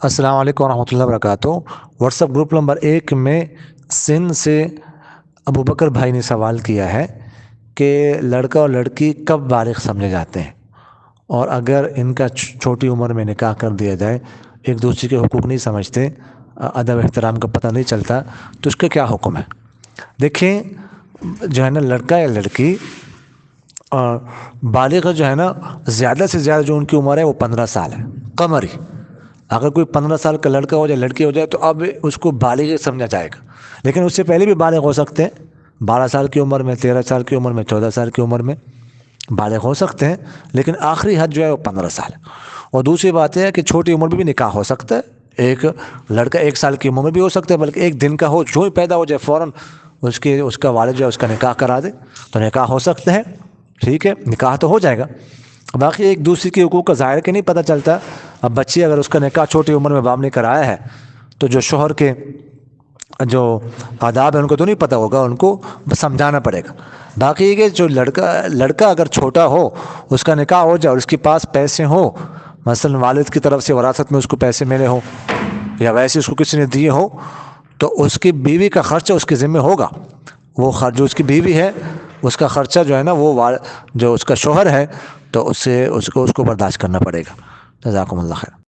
अस्सलाम वालेकुम रहमतुल्लाहि व बरकातुहू। व्हाट्सएप ग्रुप नंबर 1 में सिंध से अबू बकर भाई ने सवाल किया है कि लड़का और लड़की कब बालिग समझे जाते हैं, और अगर इनका छोटी उम्र में निकाह कर दिया जाए, एक दूसरे के हुकूक नहीं समझते, अदब एहतराम का पता नहीं चलता, तो उसका क्या हुक्म है। देखें, जो है ना, लड़का या लड़की और बालिग जो है ना, ज़्यादा से ज़्यादा जो उनकी उम्र है वो 15 साल है कमरी। अगर कोई 15 साल का लड़का हो जाए, लड़की हो जाए, तो अब उसको बालिग समझा जाएगा। लेकिन उससे पहले भी बालिग हो सकते हैं, 12 साल की उम्र में, 13 साल की उम्र में, 14 साल की उम्र में बालिग हो सकते हैं, लेकिन आखिरी हद जो है वो 15 साल है। और दूसरी बात यह है कि छोटी उम्र में भी निकाह हो सकता है। एक लड़का 1 साल की उम्र में भी हो सकता है, बल्कि एक दिन का हो, जो ही पैदा हो जाए फ़ौरन उसका वालिद जो है उसका निकाह करा दे, तो निकाह हो सकते हैं। ठीक है, निकाह तो हो जाएगा। बाकी एक दूसरे के हुकूक का ज़ाहिर के नहीं पता चलता। अब बच्ची अगर उसका निकाह छोटी उम्र में बाप ने कराया है, तो जो शोहर के जो आदाब है उनको तो नहीं पता होगा, उनको बस समझाना पड़ेगा। बाकी ये कि जो लड़का अगर छोटा हो, उसका निकाह हो जाए और उसके पास पैसे हो, मसलन वालिद की तरफ से वरासत में उसको पैसे मिले हो, या वैसे उसको किसी ने दिए हो, तो उसकी बीवी का खर्चा उसके ज़िम्मे होगा। वो जो उसकी बीवी है, उसका खर्चा जो है ना, वो जो उसका शोहर है, तो उसको बर्दाश्त करना पड़ेगा। जज़ाकुमुल्लाह खैर।